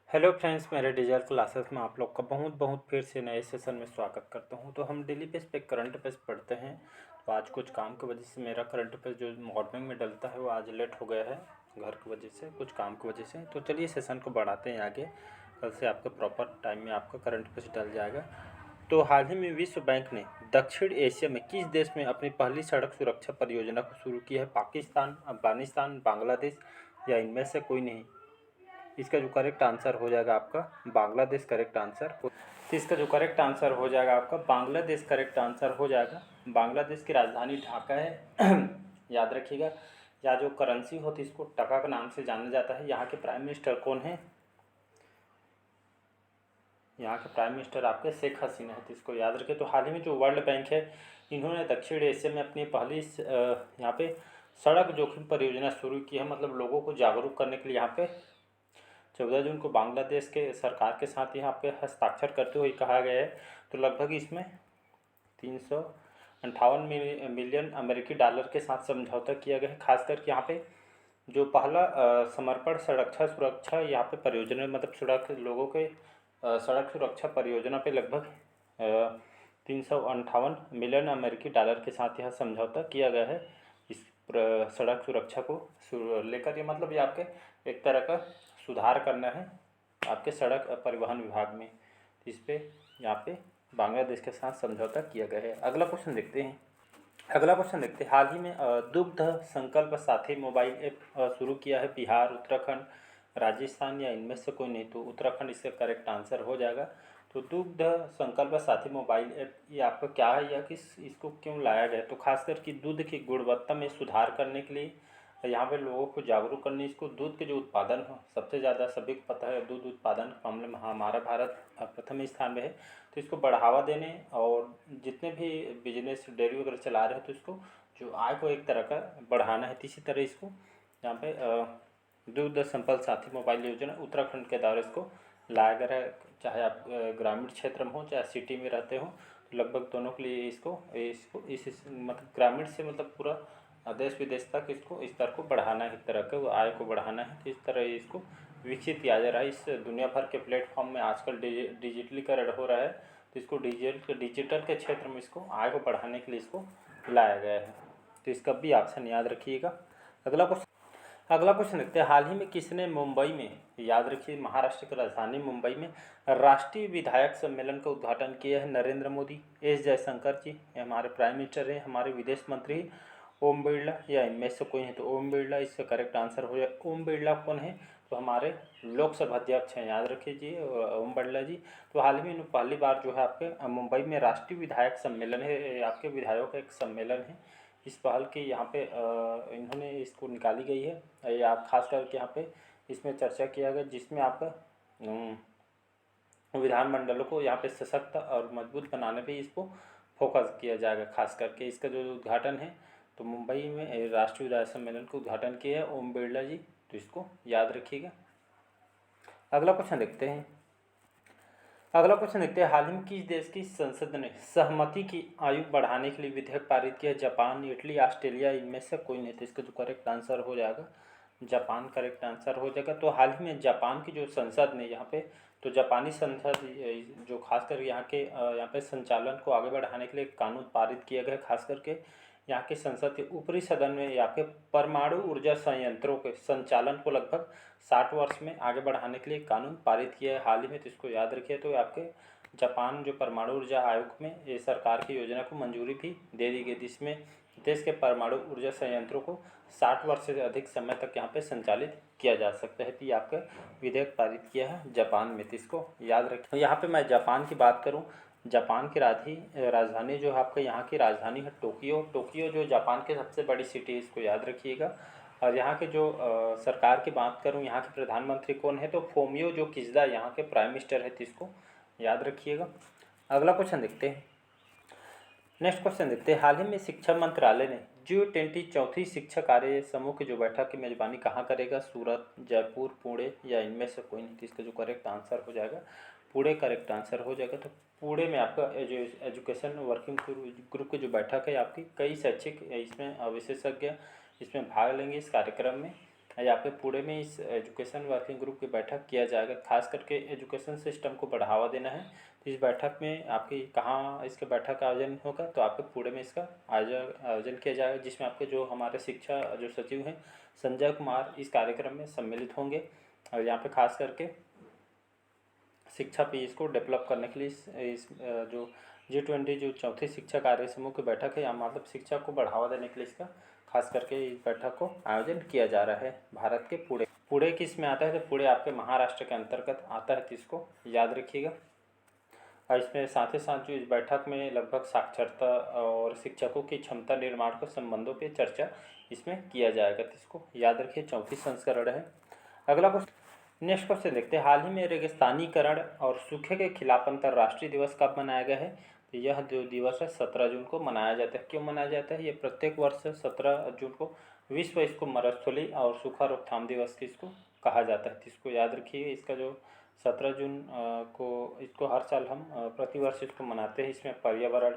Hello friends, मेरे digital classes में आप लोग का बहुत बहुत फिर से नए सेशन में स्वागत करता हूं। तो हम डेली बेस पे करंट अफेयर्स पढ़ते हैं। तो आज कुछ काम की वजह से मेरा करंट अफेयर्स जो मॉर्निंग में डलता है वो आज लेट हो गया है, घर की वजह से, कुछ काम की वजह से। तो चलिए सेशन को बढ़ाते हैं आगे। कल से आपके प्रॉपर टाइम में आपका करंट अफेयर्स डल जाएगा। तो हाल ही में विश्व बैंक ने दक्षिण एशिया में किस देश में अपनी पहली सड़क सुरक्षा परियोजना को शुरू किया है? पाकिस्तान, अफगानिस्तान, बांग्लादेश या इनमें से कोई नहीं? इसका जो करेक्ट आंसर हो जाएगा आपका बांग्लादेश करेक्ट आंसर। तो इसका जो करेक्ट आंसर हो जाएगा आपका बांग्लादेश करेक्ट आंसर हो जाएगा। बांग्लादेश की राजधानी ढाका है। याद रखिएगा। या जो करेंसी होती है इसको टका के नाम से जाना जाता है। यहाँ के प्राइम मिनिस्टर कौन है? यहाँ के प्राइम मिनिस्टर आपके शेख हसीना है, तो इसको याद रखें। तो हाल ही में जो वर्ल्ड बैंक है, इन्होंने दक्षिण एशिया में अपनी पहली यहाँ पे सड़क जोखिम परियोजना शुरू की है। मतलब लोगों को जागरूक करने के लिए यहाँ पे 14 जून को बांग्लादेश के सरकार के साथ यहाँ पे हस्ताक्षर करते हुए कहा गया है। तो लगभग इसमें 358 मिलियन अमेरिकी डॉलर के साथ समझौता किया गया है। खास करके यहाँ पे जो पहला समर्पण सुरक्षा यहाँ पे परियोजना, मतलब सड़क लोगों के सड़क सुरक्षा परियोजना पे लगभग 358 मिलियन अमेरिकी डॉलर के साथ यह समझौता किया गया है। इस सड़क सुरक्षा को लेकर, ये मतलब ये आपके एक तरह का सुधार करना है आपके सड़क परिवहन विभाग में। इस पे यहाँ पे बांग्लादेश के साथ समझौता किया गया है। अगला क्वेश्चन देखते हैं। हाल ही में दुग्ध संकल्प साथी मोबाइल ऐप शुरू किया है बिहार, उत्तराखंड, राजस्थान या इनमें से कोई नहीं? तो उत्तराखंड इसका करेक्ट आंसर हो जाएगा। तो दुग्ध संकल्प साथी मोबाइल ऐप ये आपका क्या है या इसको क्यों लाया गया? तो खासकर कि दूध की गुणवत्ता में सुधार करने के लिए, यहाँ पे लोगों को जागरूक करने, इसको दूध के जो उत्पादन हो सबसे ज़्यादा सभी को पता है, दूध उत्पादन के मामले में हमारा भारत प्रथम स्थान में है। तो इसको बढ़ावा देने और जितने भी बिजनेस डेयरी वगैरह चला रहे हैं तो इसको जो आय को एक तरह का बढ़ाना है। तो इसी तरह इसको यहाँ पे दूध संपल साथी मोबाइल योजना उत्तराखंड के द्वारा इसको लाया गया है। चाहे आप ग्रामीण क्षेत्र में हो चाहे सिटी में रहते हो, तो लगभग दोनों के लिए इसको इसको इस मतलब ग्रामीण से मतलब पूरा देश विदेश तक इसको इस तरह को बढ़ाना है, एक तरह का वो आय को बढ़ाना है। तो इस तरह इसको विकसित किया जा रहा है। इस दुनिया भर के प्लेटफॉर्म में आजकल डिजिटलीकरण हो रहा है। तो इसको डिजिटल के क्षेत्र में इसको आय को बढ़ाने के लिए इसको लाया गया है। तो इसका भी ऑप्शन याद रखिएगा। अगला क्वेश्चन देखते हैं। हाल ही में किसने मुंबई में, याद रखिए महाराष्ट्र की राजधानी मुंबई में राष्ट्रीय विधायक सम्मेलन का उद्घाटन किया है? नरेंद्र मोदी, एस जयशंकर जी, ये हमारे प्राइम मिनिस्टर हैं, हमारे विदेश मंत्री ओम बिरला या इनमें से कोई है? तो ओम बिरला इसका करेक्ट आंसर हो जाए। ओम बिरला कौन है? तो हमारे लोकसभा अध्यक्ष हैं, याद रखिए ओम बिरला जी। तो हाल ही में पहली बार जो है आपके मुंबई में राष्ट्रीय विधायक सम्मेलन है, आपके विधायकों का एक सम्मेलन है। इस पहल की यहाँ पे इन्होंने इसको निकाली गई है। ये आप खास करके यहाँ पे इसमें चर्चा किया गया, जिसमें आपका विधानमंडलों को यहाँ पे सशक्त और मजबूत बनाने पे इसको फोकस किया जाएगा। खास करके इसका जो उद्घाटन है, तो मुंबई में राष्ट्रीय विधायक सम्मेलन का उद्घाटन किया है ओम बिरला जी। तो इसको याद रखिएगा। अगला क्वेश्चन देखते हैं। हाल ही में किस देश की संसद ने सहमति की आयु बढ़ाने के लिए विधेयक पारित किया? जापान, इटली, ऑस्ट्रेलिया, इनमें से कोई नहीं? तो इसका जो करेक्ट आंसर हो जाएगा जापान करेक्ट आंसर हो जाएगा। तो हाल ही में जापान की जो संसद ने यहाँ पे, तो जापानी संसद जो खासकर यहाँ के यहाँ पे संचालन को आगे बढ़ाने के लिए कानून पारित किया गया। खास करके यहाँ के संसद के ऊपरी सदन में यहाँ के परमाणु ऊर्जा संयंत्रों के संचालन को लगभग 60 वर्ष में आगे बढ़ाने के लिए कानून पारित किया है हाल ही में। तो इसको याद रखिए। तो आपके जापान जो परमाणु ऊर्जा आयोग में ये सरकार की योजना को मंजूरी भी दे दी गई, जिसमें देश के परमाणु ऊर्जा संयंत्रों को 60 वर्ष से अधिक समय तक यहाँ पे संचालित किया जा सकता है। तो ये आपका विधेयक पारित किया है जापान में, तो इसको याद रखें। यहाँ पे मैं जापान की बात करूँ, जापान की राजधानी जो है आपका, यहाँ की राजधानी है टोक्यो जो जापान की सबसे बड़ी सिटी है, इसको याद रखिएगा। और यहाँ के जो सरकार की बात करूँ, यहाँ के प्रधानमंत्री कौन है? तो फोमियो जो किशिदा यहाँ के प्राइम मिनिस्टर है, तो इसको याद रखिएगा। अगला क्वेश्चन देखते हैं। नेक्स्ट क्वेश्चन देखते हैं। हाल ही में शिक्षा मंत्रालय ने G20 चौथी शिक्षा कार्य समूह की जो बैठक की मेजबानी कहाँ करेगा? सूरत, जयपुर, पुणे या इनमें से कोई नहीं? तो इसका जो करेक्ट आंसर हो जाएगा पुणे करेक्ट आंसर हो जाएगा। तो पुणे में आपका एजुकेशन वर्किंग ग्रुप की जो बैठक है आपकी, कई शैक्षिक इसमें विशेषज्ञ इसमें भाग लेंगे इस कार्यक्रम में। यहाँ पे पुणे में इस एजुकेशन वर्किंग ग्रुप की बैठक किया जाएगा। खास करके एजुकेशन सिस्टम को बढ़ावा देना है। तो इस बैठक में आपकी कहाँ इसके बैठक का आयोजन होगा, तो आपके पुणे में इसका आयोजन किया जाएगा, जिसमें आपके जो हमारे शिक्षा जो सचिव हैं संजय कुमार इस कार्यक्रम में सम्मिलित होंगे। और यहाँ पे खास करके शिक्षा पीस को डेवलप करने के लिए इस जो G20 जो चौथी शिक्षा कार्य समूह की बैठक है, या मतलब शिक्षा को बढ़ावा देने के लिए इसका खास करके इस बैठक को आयोजन किया जा रहा है भारत के पुणे किस में आता है, तो पुणे आपके महाराष्ट्र के अंतर्गत आता है, तो इसको याद रखिएगा। और इसमें साथ ही साथ जो इस बैठक में लगभग साक्षरता और शिक्षकों की क्षमता निर्माण के संबंधों पर चर्चा इसमें किया जाएगा, तो इसको याद रखिए। चौथी संस्करण है। अगला क्वेश्चन, नेक्स्ट क्वेश्चन देखते हैं। हाल ही में रेगिस्तानीकरण और सूखे के खिलाफ अंतर्राष्ट्रीय दिवस कब मनाया गया है, तो यह जो दिवस है 17 जून को मनाया जाता है। क्यों मनाया जाता है, ये प्रत्येक वर्ष 17 जून को विश्व इसको मरुस्थलीकरण और सूखा रोकथाम दिवस की इसको कहा जाता है, तो इसको याद रखिए। इसका जो 17 जून को इसको हर साल हम प्रतिवर्ष इसको मनाते हैं। इसमें पर्यावरण,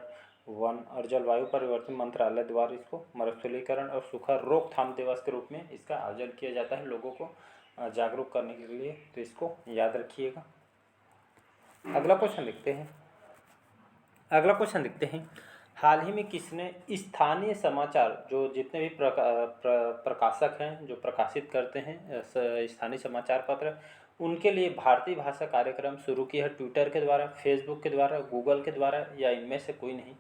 वन और जलवायु परिवर्तन मंत्रालय द्वारा इसको मरुस्थलीकरण और सूखा रोकथाम दिवस के रूप में इसका आयोजन किया जाता है, लोगों को जागरूक करने के लिए, तो इसको याद रखिएगा। अगला क्वेश्चन देखते हैं। हाल ही में किसने स्थानीय समाचार जो जितने भी प्रकाशक हैं जो प्रकाशित करते हैं स्थानीय समाचार पत्र, उनके लिए भारतीय भाषा कार्यक्रम शुरू किया है? ट्विटर के द्वारा, फेसबुक के द्वारा, गूगल के द्वारा, या इनमें से कोई नहीं?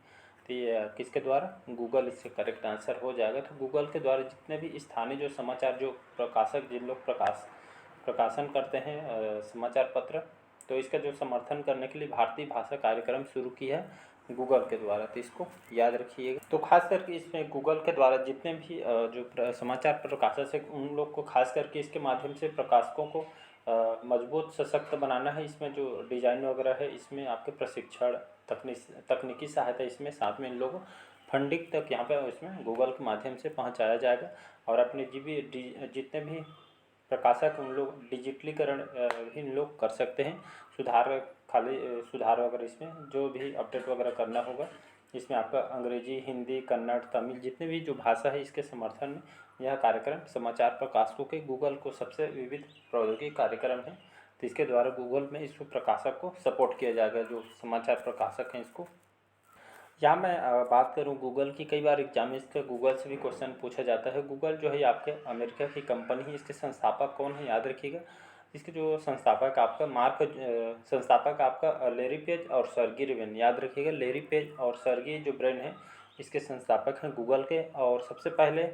तो ये किसके द्वारा? गूगल इससे करेक्ट आंसर हो जाएगा। तो गूगल के द्वारा जितने भी स्थानीय जो समाचार जो प्रकाशक जिन लोग प्रकाशन करते हैं समाचार पत्र, तो इसका जो समर्थन करने के लिए भारतीय भाषा कार्यक्रम शुरू किया है गूगल के द्वारा, तो इसको याद रखिएगा। तो खास करके इसमें गूगल के द्वारा जितने भी जो समाचार प्रकाशक है उन लोग को खास करके इसके माध्यम से प्रकाशकों को मजबूत सशक्त बनाना है। इसमें जो डिज़ाइन वगैरह है इसमें आपके प्रशिक्षण, तकनीकी सहायता, इसमें साथ में इन लोगों फंडिंग तक यहाँ पे इसमें गूगल के माध्यम से पहुँचाया जाएगा। और अपने जितने भी प्रकाशक उन लोग डिजिटलीकरण भी इन लोग कर सकते हैं। सुधार वगैरह इसमें जो भी अपडेट वगैरह करना होगा, इसमें आपका अंग्रेजी, हिंदी, कन्नड़, तमिल जितने भी जो भाषा है इसके समर्थन में यह कार्यक्रम समाचार प्रकाशकों के गूगल को सबसे विविध प्रौद्योगिकी कार्यक्रम है, तो इसके द्वारा गूगल में इस प्रकाशक को सपोर्ट किया जाएगा जो समाचार प्रकाशक हैं इसको। यहाँ मैं बात करूँ गूगल की, कई बार एग्जाम में इसका गूगल से भी क्वेश्चन पूछा जाता है। गूगल जो है आपके अमेरिका की कंपनी है। इसके संस्थापक कौन है, याद रखिएगा। इसके जो संस्थापक आपका लैरी पेज और सर्गी ब्रिन, याद रखिएगा। लैरी पेज और सर्गी जो ब्रिन है इसके संस्थापक हैं गूगल के। और सबसे पहले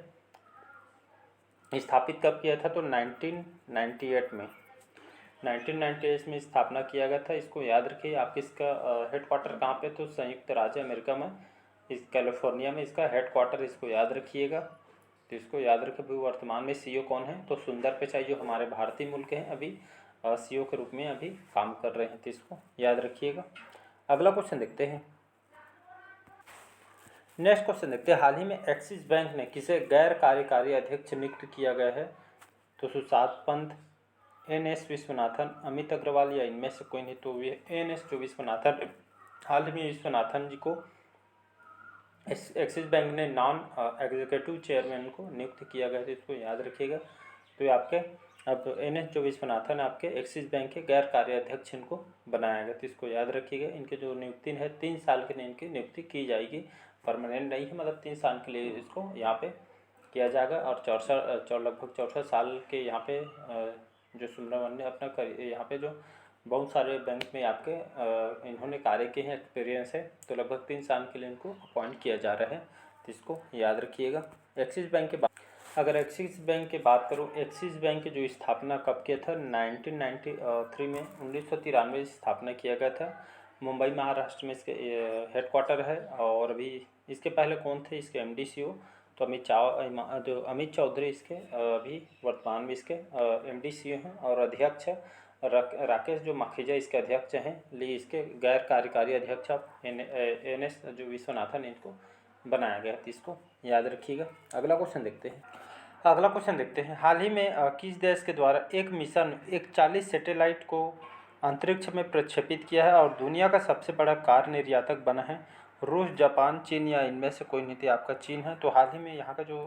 स्थापित कब किया था, तो 1998 में स्थापना किया गया था। इसको याद रखिए। आपके इसका हेडक्वार्टर कहाँ पे, तो संयुक्त राज्य अमेरिका में इस कैलिफोर्निया में इसका हेडक्वार्टर, इसको याद रखिएगा। तो इसको याद रखिए। वर्तमान में सीईओ कौन है, तो सुंदर पिचाई जो हमारे भारतीय मूल के हैं, अभी सीईओ के रूप में अभी काम कर रहे हैं, तो इसको याद रखिएगा। अगला क्वेश्चन देखते हैं। नेक्स्ट क्वेश्चन देखते हैं। हाल ही में एक्सिस बैंक ने किसे गैर कार्यकारी अध्यक्ष नियुक्त किया गया है, तो सुशांत पंत, NS विश्वनाथन, अमित अग्रवाल, या इनमें से कोई नहीं? तो ये NS जो विश्वनाथन, हाल ही में विश्वनाथन जी को एक्सिस बैंक ने नॉन एग्जीक्यूटिव चेयरमैन को नियुक्त किया गया है, तो इसको याद रखिएगा। तो ये आपके अब NS जो विश्वनाथन आपके एक्सिस बैंक के गैर कार्याध्यक्ष इनको बनाया गया, तो इसको याद रखिएगा। इनके जो नियुक्ति है 3 साल के लिए इनकी नियुक्ति की जाएगी, परमानेंट नहीं है, मतलब 3 साल के लिए इसको यहाँ पे किया जाएगा। और लगभग 64 साल के यहाँ पे जो सुब्रमण्य अपना यहाँ पे जो बहुत सारे बैंक में आपके इन्होंने कार्य किए हैं, एक्सपीरियंस है, तो लगभग 3 साल के लिए इनको अपॉइंट किया जा रहा है, तो इसको याद रखिएगा। एक्सिस बैंक के अगर एक्सिस बैंक की बात करूँ, एक्सिस बैंक की जो स्थापना कब किया था, 1993 में 1993 स्थापना किया गया था। मुंबई महाराष्ट्र में इसके हेडक्वार्टर है। और अभी इसके पहले कौन थे इसके MD CEO, तो अमित चौधरी इसके अभी वर्तमान में इसके MD CEO हैं। और अध्यक्ष राकेश जो माखीजा इसके अध्यक्ष हैं, लिए इसके गैर कार्यकारी अध्यक्ष NS जो विश्वनाथन इनको बनाया गया, तो इसको याद रखिएगा। अगला क्वेश्चन देखते हैं। हाल ही में किस देश के द्वारा एक मिशन 41 सैटेलाइट को अंतरिक्ष में प्रक्षेपित किया है और दुनिया का सबसे बड़ा कार निर्यातक बना है? रूस, जापान, चीन, या इनमें से कोई नहीं? थी आपका चीन है। तो हाल ही में यहाँ का जो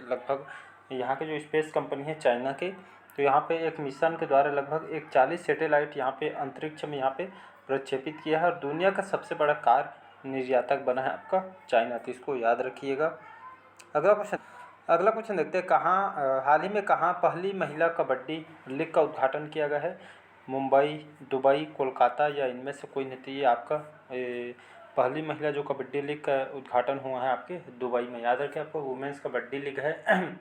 लगभग यहाँ के जो स्पेस कंपनी है चाइना की, तो यहाँ पे एक मिशन के द्वारा लगभग एक 40 सैटेलाइट यहाँ पे अंतरिक्ष में यहाँ पे प्रक्षेपित किया है और दुनिया का सबसे बड़ा कार निर्यातक बना है आपका चाइना, तो इसको याद रखिएगा। अगला क्वेश्चन देखते हैं, हाल ही में कहाँ पहली महिला कबड्डी लीग का उद्घाटन किया गया है? मुंबई, दुबई, कोलकाता या इनमें से कोई नहीं? तो ये आपका पहली महिला जो कबड्डी लीग का उद्घाटन हुआ है आपके दुबई में। याद रखें आपको वुमेंस कबड्डी लीग है।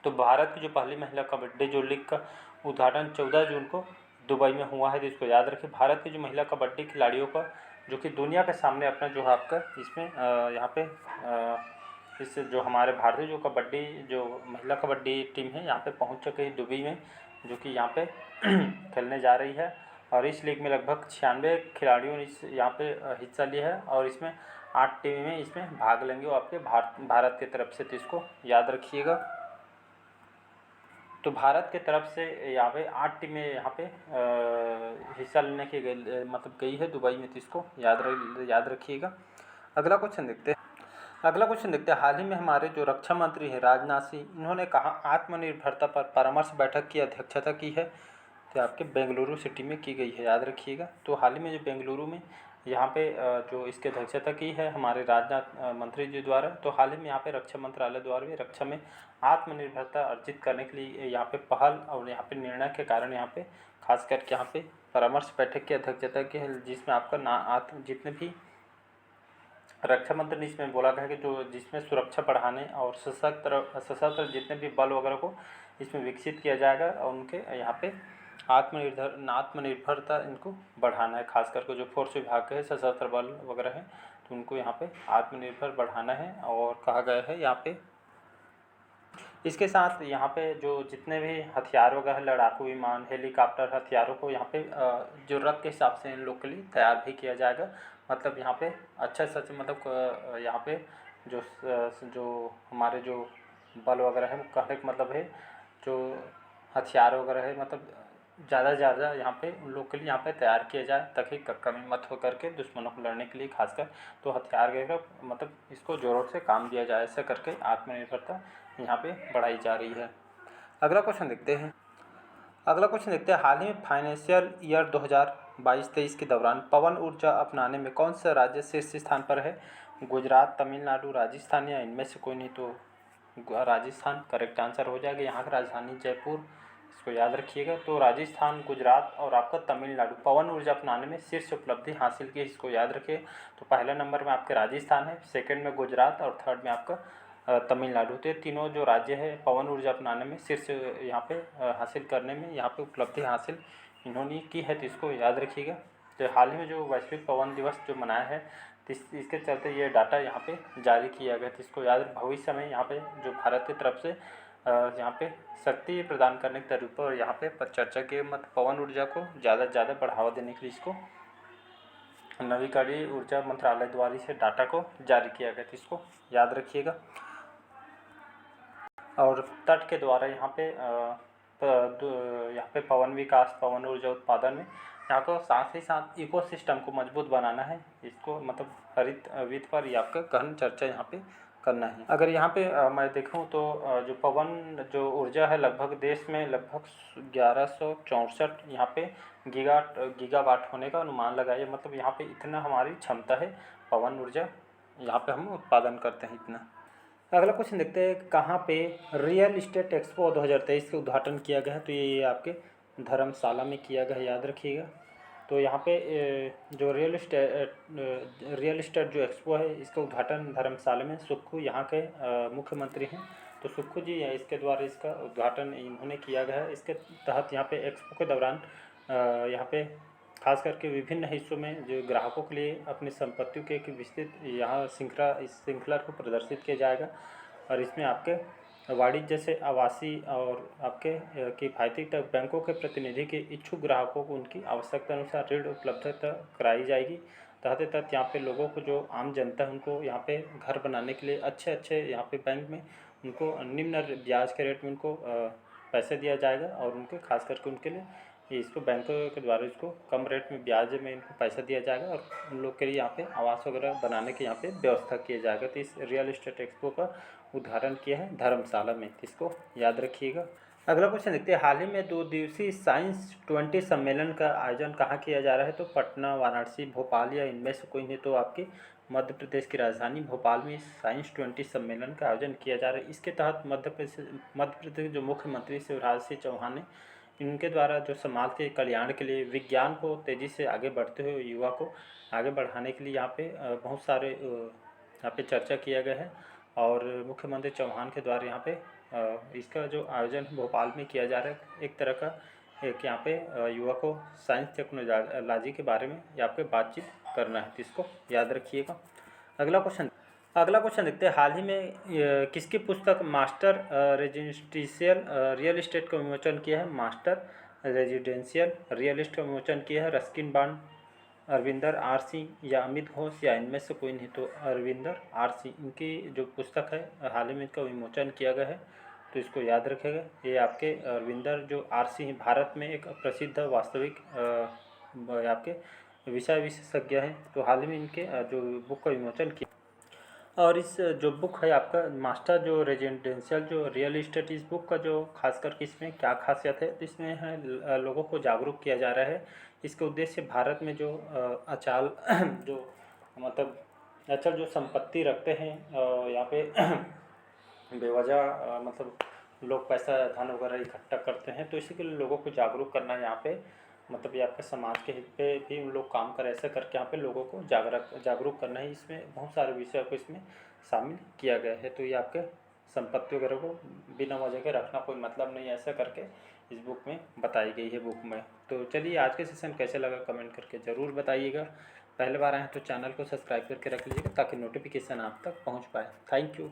तो भारत की जो पहली महिला कबड्डी जो लीग का उद्घाटन 14 जून को दुबई में हुआ है, तो इसको याद रखें। भारत की जो महिला कबड्डी खिलाड़ियों का जो कि दुनिया के सामने अपना जो है आपका इसमें यहाँ पे इस जो हमारे भारतीय जो महिला कबड्डी टीम है यहाँ पे पहुँच चुकी है दुबई में, जो कि यहाँ पे खेलने जा रही है और इस लीग में लगभग 96 खिलाड़ियों ने यहाँ पे हिस्सा लिया है और इसमें 8 टीमें इसमें भाग लेंगे वो आपके भारत की तरफ से, तो इसको याद रखिएगा। तो भारत की तरफ से यहाँ पे 8 टीमें यहाँ पे हिस्सा लेने की गई है दुबई में, तो इसको याद रखिएगा। अगला क्वेश्चन देखते हैं, हाल ही में हमारे जो रक्षा मंत्री हैं राजनाथ सिंह, इन्होंने कहा आत्मनिर्भरता पर परामर्श बैठक की अध्यक्षता की है? तो आपके बेंगलुरु सिटी में की गई है, याद रखिएगा। तो हाल ही में जो बेंगलुरु में यहाँ पे जो इसकी अध्यक्षता की है हमारे राजनाथ मंत्री जी द्वारा, तो हाल ही में यहाँ पे रक्षा मंत्रालय द्वारा भी रक्षा में आत्मनिर्भरता अर्जित करने के लिए यहाँ पे पहल और यहाँ पे निर्णय के कारण यहाँ पे खास करके यहाँ पे परामर्श बैठक की अध्यक्षता की है, जिसमें आपका जितने भी रक्षा मंत्री ने इसमें बोला गया है कि जो जिसमें सुरक्षा बढ़ाने और सशस्त्र जितने भी बल वगैरह को इसमें विकसित किया जाएगा और उनके यहाँ पे आत्मनिर्भरता इनको बढ़ाना है। खास करके जो फोर्स विभाग है सशस्त्र बल वगैरह है तो उनको यहाँ पे आत्मनिर्भर बढ़ाना है और कहा गया है यहाँ पे। इसके साथ यहाँ पे जो जितने भी हथियार वगैरह लड़ाकू विमान, हेलीकॉप्टर, हथियारों को यहाँ पे ज़रूरत के हिसाब से इन लोग के लिए तैयार भी किया जाएगा। मतलब यहाँ पे अच्छा सच मतलब यहाँ पे जो हमारे जो बल वगैरह है कहने का मतलब है जो हथियार वगैरह है मतलब ज़्यादा से ज़्यादा यहाँ पे उन लोग के लिए यहाँ पे तैयार किया जाए ताकि कमी मत हो करके दुश्मनों को लड़ने के लिए खासकर तो हथियार वगैरह मतलब इसको ज़ोरों से काम दिया जाए, ऐसा करके आत्मनिर्भरता यहाँ पे बढ़ाई जा रही है। अगला क्वेश्चन देखते हैं, हाल ही में फाइनेंशियल ईयर 2022-23 के दौरान पवन ऊर्जा अपनाने में कौन सा राज्य शीर्ष स्थान पर है? गुजरात, तमिलनाडु, राजस्थान या इनमें से कोई नहीं? तो राजस्थान करेक्ट आंसर हो जाएगा। यहाँ की राजधानी जयपुर, इसको याद रखिएगा। तो राजस्थान, गुजरात और आपका तमिलनाडु पवन ऊर्जा अपनाने में शीर्ष उपलब्धि हासिल की, इसको याद रखिए। तो पहला नंबर में आपके राजस्थान है, सेकंड में गुजरात और थर्ड में आपका तमिलनाडु। तो ये तीनों जो राज्य है पवन ऊर्जा अपनाने में शीर्ष यहाँ पे हासिल करने में यहाँ पे उपलब्धि हासिल इन्होंने की है, तो इसको याद रखिएगा। तो हाल ही में जो वैश्विक पवन दिवस जो मनाया है तो इसके चलते ये डाटा यहाँ पे जारी किया गया, तो इसको याद भविष्य में यहाँ पे जो भारत की तरफ से यहाँ पे शक्ति प्रदान करने के तरीकों और यहाँ पे चर्चा की मत पवन ऊर्जा को ज़्यादा से ज़्यादा बढ़ावा देने के लिए इसको नवीकरणीय ऊर्जा मंत्रालय द्वारा से डाटा को जारी किया गया, तो इसको याद रखिएगा। और तट के द्वारा यहाँ पे पवन विकास, पवन ऊर्जा उत्पादन में यहाँ को साथ ही साथ इकोसिस्टम को मजबूत बनाना है, इसको मतलब हरित वित्त पर ही आपका गहन चर्चा यहाँ पे करना है। अगर यहाँ पे मैं देखूँ तो जो पवन जो ऊर्जा है लगभग देश में लगभग 1164 यहाँ पे गीगावाट होने का अनुमान लगाया, मतलब यहाँ पे इतना हमारी क्षमता है पवन ऊर्जा यहाँ पे हम उत्पादन करते हैं इतना। अगला क्वेश्चन देखते हैं, कहाँ पे रियल इस्टेट एक्सपो 2023 का उद्घाटन किया गया है? तो ये आपके धर्मशाला में किया गया है, याद रखिएगा। तो यहाँ पे जो रियल इस्टेट जो एक्सपो है इसका उद्घाटन धर्मशाला में सुक्खू यहाँ के मुख्यमंत्री हैं, तो सुक्खू जी इसके द्वारा इसका उद्घाटन इन्होंने किया गया है। इसके तहत यहाँ पे एक्सपो के दौरान यहाँ पे खास करके विभिन्न हिस्सों में जो ग्राहकों के लिए अपनी संपत्तियों के एक विस्तृत यहाँ इस श्रृंखला को प्रदर्शित किया जाएगा और इसमें आपके वाणिज्य से आवासीय और आपके किफ़ायती तक बैंकों के प्रतिनिधि के इच्छुक ग्राहकों को उनकी आवश्यकता अनुसार ऋण उपलब्धता कराई जाएगी। तहत यहाँ पे लोगों को जो आम जनता है उनको यहाँ पे घर बनाने के लिए अच्छे यहाँ पे बैंक में उनको निम्न ब्याज के रेट में उनको पैसे दिया जाएगा और उनके खास करके उनके लिए ये इसको बैंकों के द्वारा इसको कम रेट में ब्याज में इनको पैसा दिया जाएगा और उन लोग के लिए यहाँ पे आवास वगैरह बनाने की यहाँ पे व्यवस्था किया जाएगा। तो इस रियल इस्टेट एक्सपो का उद्घाटन किया है धर्मशाला में, तो इसको याद रखिएगा। अगला क्वेश्चन देखते हैं, हाल ही में 2 दिवसीय साइंस 20 सम्मेलन का आयोजन कहाँ किया जा रहा है? तो पटना, वाराणसी, भोपाल या इनमें से कोई नहीं। तो आपकी मध्य प्रदेश की राजधानी भोपाल में साइंस 20 सम्मेलन का आयोजन किया जा रहा है। इसके तहत मध्य प्रदेश जो मुख्यमंत्री शिवराज सिंह चौहान ने इनके द्वारा जो समाज के कल्याण के लिए विज्ञान को तेज़ी से आगे बढ़ते हुए युवा को आगे बढ़ाने के लिए यहाँ पे बहुत सारे यहाँ पे चर्चा किया गया है और मुख्यमंत्री चौहान के द्वारा यहाँ पे इसका जो आयोजन भोपाल में किया जा रहा है। एक तरह का एक यहाँ पे युवा को साइंस टेक्नोलॉजी के बारे में यहाँ पे बातचीत करना है, तो इसको याद रखिएगा। अगला क्वेश्चन देखते हैं, हाल ही में किसकी पुस्तक मास्टर रेजिडेंशियल रियल इस्टेट का विमोचन किया है? मास्टर रेजिडेंशियल रियल इस्टेट का विमोचन किया है Ruskin Bond, Arvinder R Singh या अमित घोष या इनमें से कोई नहीं। तो अरविंदर आर सिंह, इनकी जो पुस्तक है हाल ही में इनका विमोचन किया गया है, तो इसको याद रखेगा। ये आपके अरविंदर जो आर सिंह भारत में एक प्रसिद्ध वास्तविक आपके विषय विशेषज्ञ हैं, तो हाल ही में इनके जो बुक का विमोचन किया। और इस जो बुक है आपका मास्टर जो रेजिडेंशियल जो रियल इस्टेट, इस बुक का जो खास करके इसमें क्या खासियत है, तो इसमें है लोगों को जागरूक किया जा रहा है। इसका उद्देश्य भारत में जो अचल जो मतलब अचल जो संपत्ति रखते हैं यहाँ पे बेवजह मतलब लोग पैसा धन वगैरह इकट्ठा करते हैं, तो इसी के लिए लोगों को जागरूक करना है यहाँ पे। मतलब ये आपके समाज के हित पे भी उन लोग काम करें, ऐसा करके यहाँ पे लोगों को जागरूक करना है। इसमें बहुत सारे विषय को इसमें शामिल किया गया है। तो ये आपके संपत्ति वगैरह को बिना वजह के रखना कोई मतलब नहीं है, ऐसा करके इस बुक में बताई गई है बुक में। तो चलिए आज के सेशन कैसे लगा कमेंट करके ज़रूर बताइएगा। पहले बार आए हैं तो चैनल को सब्सक्राइब करके रख लीजिएगा ताकि नोटिफिकेशन आप तक पहुँच पाए। Thank you.